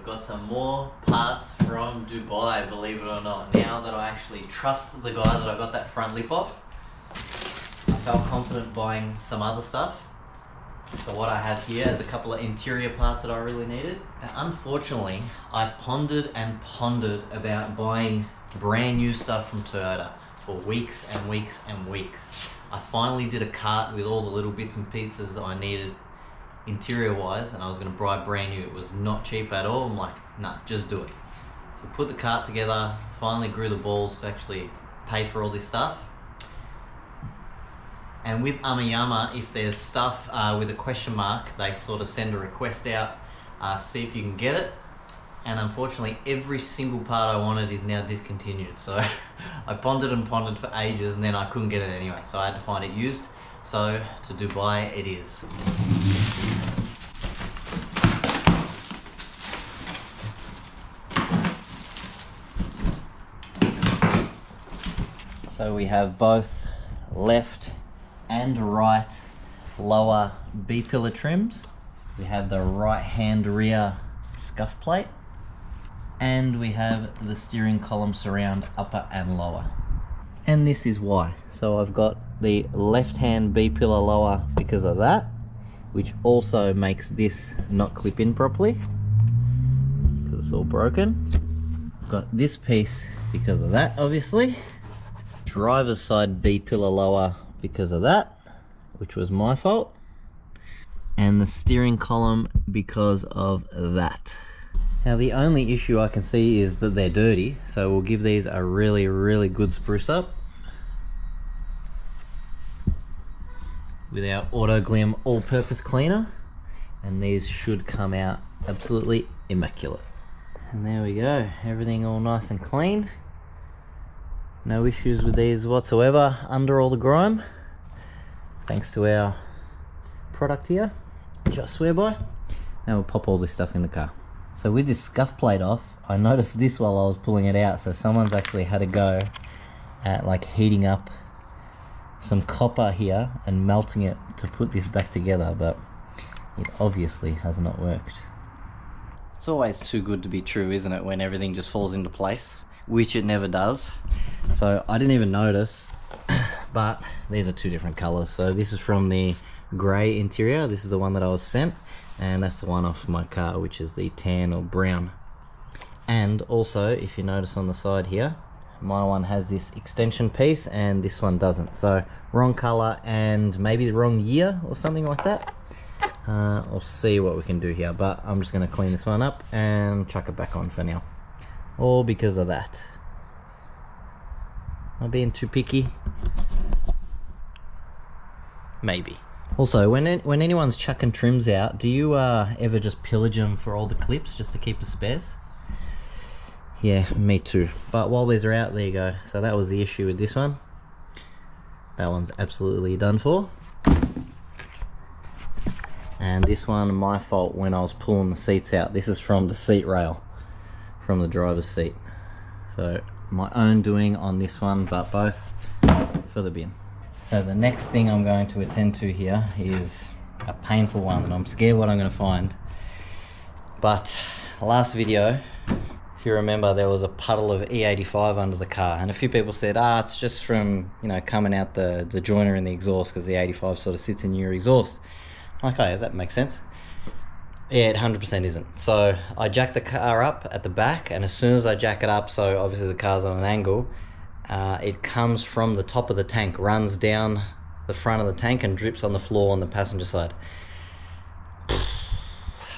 we've got some more parts from Dubai, believe it or not. Now that I actually trust the guy that I got that front lip off, I felt confident buying some other stuff. So what I have here is a couple of interior parts that I really needed. Now, unfortunately, I pondered and pondered about buying brand new stuff from Toyota for weeks and weeks and weeks. I finally did a cart with all the little bits and pieces I needed interior wise, and I was going to buy brand new. It was not cheap at all. I'm like, nah, just do it. So put the cart together, finally grew the balls to actually pay for all this stuff. And with Amayama, if there's stuff with a question mark, they sort of send a request out to see if you can get it. And unfortunately, every single part I wanted is now discontinued. So I pondered and pondered for ages, and then I couldn't get it anyway. So I had to find it used. So to Dubai it is. So we have both left and right lower B-pillar trims. We have the right hand rear scuff plate, and we have the steering column surround upper and lower. And this is why. So I've got the left hand B-pillar lower because of that, which also makes this not clip in properly because it's all broken. Got this piece because of that, obviously. Driver's side B-pillar lower because of that, which was my fault. And the steering column because of that. Now the only issue I can see is that they're dirty, so we'll give these a really, really good spruce up with our Auto Glim all-purpose cleaner, and these should come out absolutely immaculate. And there we go, everything all nice and clean. No issues with these whatsoever under all the grime, thanks to our product here, Just Swear By. Now we'll pop all this stuff in the car. So with this scuff plate off, I noticed this while I was pulling it out, so someone's actually had a go at like heating up some copper here and melting it to put this back together, but it obviously has not worked. It's always too good to be true, isn't it, when everything just falls into place, which it never does. So I didn't even notice, but these are two different colors. So this is from the gray interior, this is the one that I was sent, and that's the one off my car, which is the tan or brown. And also, if you notice on the side here, my one has this extension piece and this one doesn't. So wrong color and maybe the wrong year or something like that. I'll see what we can do here, but I'm just going to clean this one up and chuck it back on for now. All because of that. Am I being too picky? Maybe. Also, when anyone's chucking trims out, do you ever just pillage them for all the clips just to keep the spares? Yeah, me too. But while these are out, there you go. So that was the issue with this one. That one's absolutely done for. And this one, my fault when I was pulling the seats out. This is from the seat rail, from the driver's seat. So my own doing on this one, but both for the bin. So the next thing I'm going to attend to here is a painful one, and I'm scared what I'm going to find. But last video, if you remember, there was a puddle of E85 under the car, and a few people said, it's just from, you know, coming out the joiner in the exhaust, because the 85 sort of sits in your exhaust. Okay, that makes sense. Yeah, it 100% isn't. So I jacked the car up at the back, and as soon as I jack it up, so obviously the car's on an angle, it comes from the top of the tank, runs down the front of the tank and drips on the floor on the passenger side.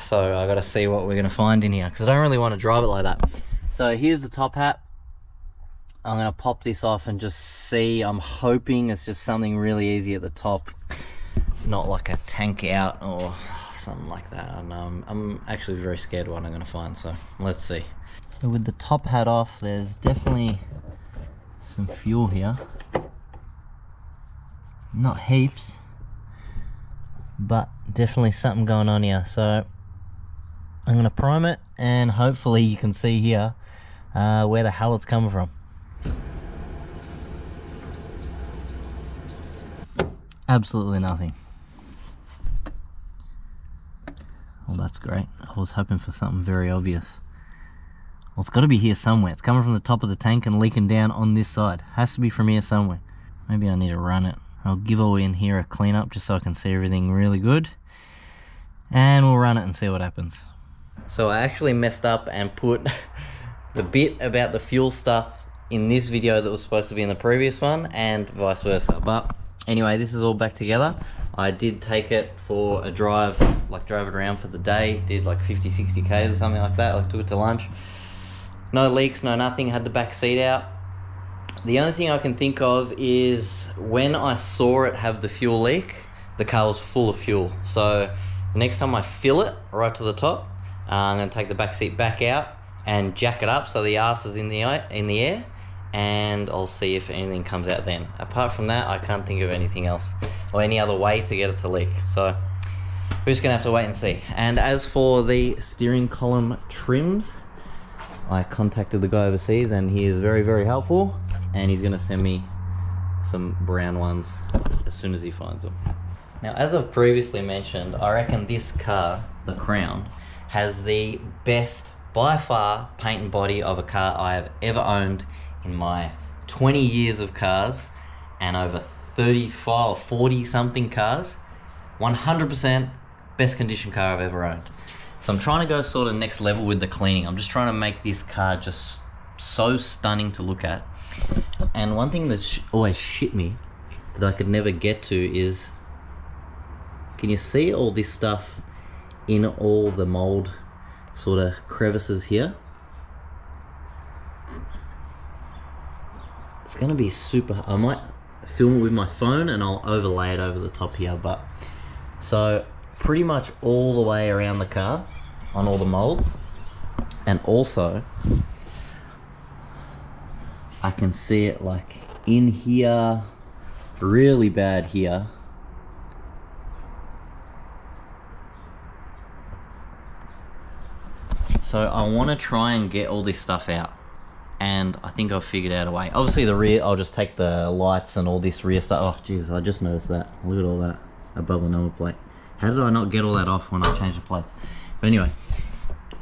So I gotta see what we're gonna find in here, because I don't really want to drive it like that. So here's the top hat. I'm gonna pop this off and just see. I'm hoping it's just something really easy at the top, not like a tank out or something like that. And I'm actually very scared what I'm gonna find, so let's see. So with the top hat off, there's definitely some fuel here. Not heaps, but definitely something going on here. So I'm going to prime it, and hopefully you can see here where the hell it's coming from. Absolutely nothing. Well, that's great. I was hoping for something very obvious. Well, it's got to be here somewhere. It's coming from the top of the tank and leaking down on this side. Has to be from here somewhere. Maybe I need to run it. I'll give all in here a clean up just so I can see everything really good. And we'll run it and see what happens. So I actually messed up and put the bit about the fuel stuff in this video that was supposed to be in the previous one, and vice versa. But anyway, this is all back together. I did take it for a drive, like drove it around for the day, did like 50-60 k's or something like that, like took it to lunch. No leaks, no nothing, had the back seat out. The only thing I can think of is when I saw it have the fuel leak, the car was full of fuel. So the next time I fill it right to the top, I'm going to take the back seat back out and jack it up so the arse is in the air, and I'll see if anything comes out then. Apart from that, I can't think of anything else or any other way to get it to leak. So we're just going to have to wait and see. And as for the steering column trims, I contacted the guy overseas and he is very, very helpful, and he's going to send me some brown ones as soon as he finds them. Now, as I've previously mentioned, I reckon this car, the Crown, has the best, by far, paint and body of a car I have ever owned in my 20 years of cars and over 35 or 40 something cars. 100% best condition car I've ever owned. So I'm trying to go sort of next level with the cleaning. I'm just trying to make this car just so stunning to look at. And one thing that's always shit me that I could never get to is, can you see all this stuff in all the mold sort of crevices here? It's gonna be super, I might film it with my phone and I'll overlay it over the top here, but so pretty much all the way around the car on all the molds. And also I can see it like in here, really bad here. So I want to try and get all this stuff out, and I think I've figured out a way. Obviously the rear, I'll just take the lights and all this rear stuff. Oh Jesus, I just noticed that. Look at all that above the number plate. How did I not get all that off when I changed the plates? But anyway,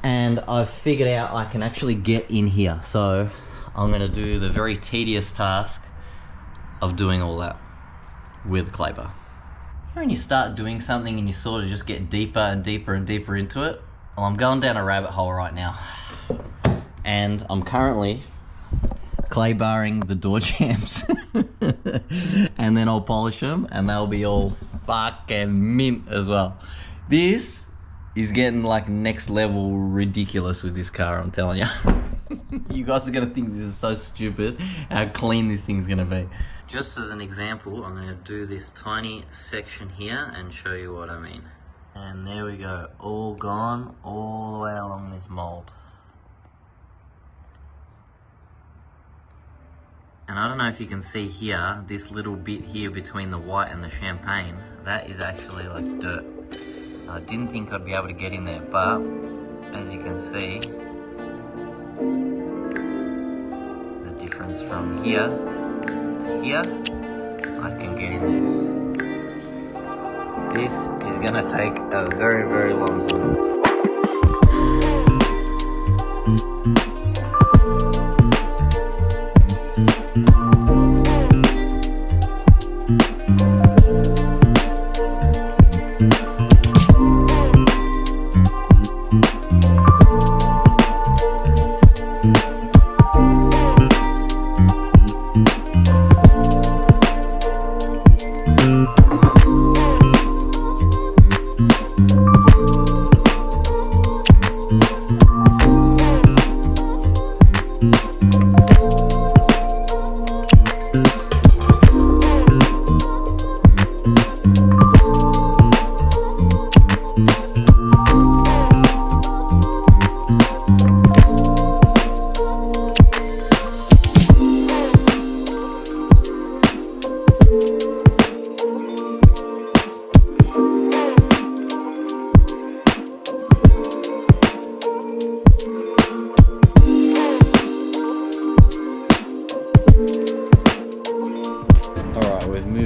and I've figured out I can actually get in here. So I'm going to do the very tedious task of doing all that with clay bar. When you start doing something and you sort of just get deeper and deeper and deeper into it, well, I'm going down a rabbit hole right now, and I'm currently clay barring the door jambs and then I'll polish them and they'll be all fucking mint as well. This is getting like next level ridiculous with this car, I'm telling you. You guys are gonna think this is so stupid how clean this thing's gonna be. Just as an example, I'm gonna do this tiny section here and show you what I mean. And there we go, all gone, all the way along this mold. And I don't know if you can see here, this little bit here between the white and the champagne, that is actually like dirt. I didn't think I'd be able to get in there, but as you can see, the difference from here to here, I can get in there. This is gonna take a very, very long time.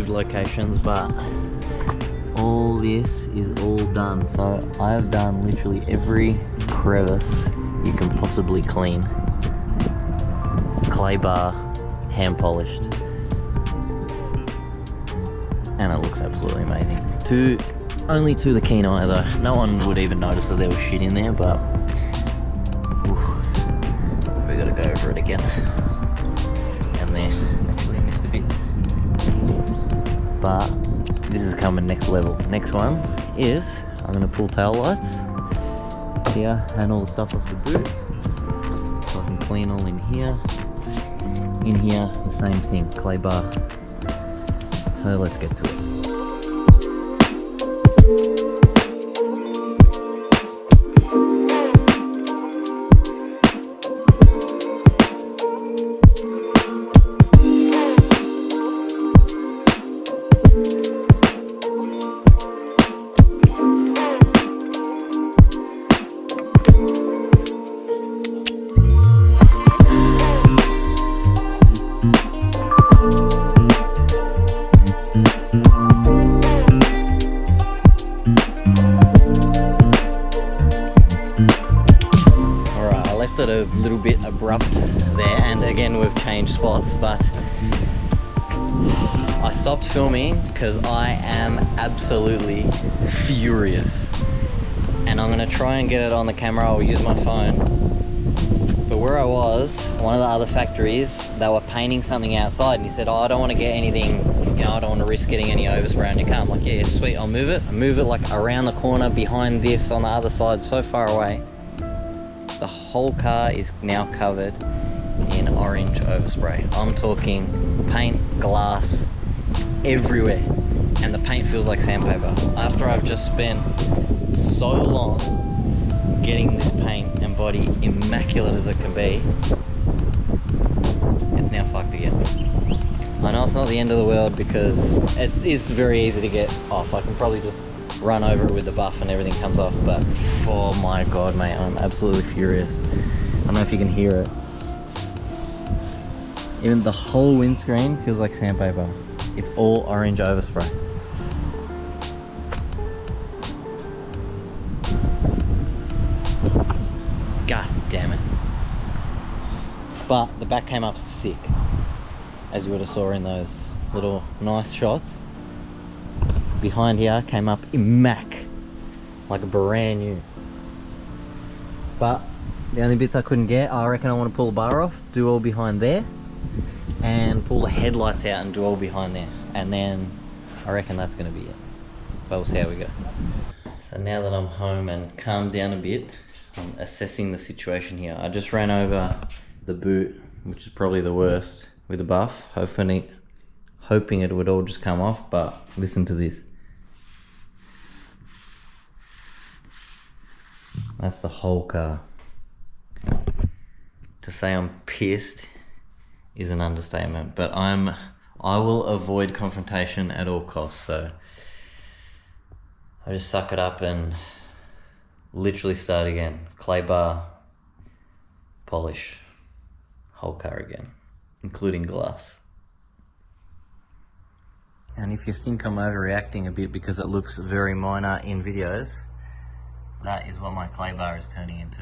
Locations, but all this is all done. So I have done literally every crevice you can possibly clean. Clay bar, hand polished. And it looks absolutely amazing. Only to the keen eye though. No one would even notice that there was shit in there, but we gotta go over it again. And there, actually I missed a bit. But this is coming next level. Next one is, I'm gonna pull tail lights here and all the stuff off the boot. So I can clean all in here. In here, the same thing, clay bar. So let's get to it. It a little bit abrupt there, and again we've changed spots, but I stopped filming because I am absolutely furious, and I'm gonna try and get it on the camera. I'll use my phone, but where I was, one of the other factories, they were painting something outside, and he said, oh, I don't want to get anything, you know, I don't want to risk getting any overspray on your car. I'm like, yeah, sweet, I'll move it. I move it like around the corner behind this on the other side, so far away. The whole car is now covered in orange overspray. I'm talking paint, glass, everywhere. And the paint feels like sandpaper. After I've just spent so long getting this paint and body immaculate as it can be, it's now fucked again. I know it's not the end of the world because it's very easy to get off. I can probably just run over it with the buff and everything comes off, but oh my god, mate, I'm absolutely furious. I don't know if you can hear it. Even the whole windscreen feels like sandpaper. It's all orange overspray. God damn it. But the back came up sick, as you would have saw in those little nice shots. Behind here came up immac, like brand new. But the only bits I couldn't get, I reckon I want to pull the bar off, do all behind there, and pull the headlights out and do all behind there. And then I reckon that's going to be it. But we'll see how we go. So now that I'm home and calmed down a bit, I'm assessing the situation here. I just ran over the boot, which is probably the worst, with the buff, hoping it would all just come off, but listen to this. That's the whole car. To say I'm pissed is an understatement, but I will avoid confrontation at all costs, so I just suck it up and literally start again. Clay bar, polish, whole car again, including glass. And if you think I'm overreacting a bit because it looks very minor in videos, that is what my clay bar is turning into.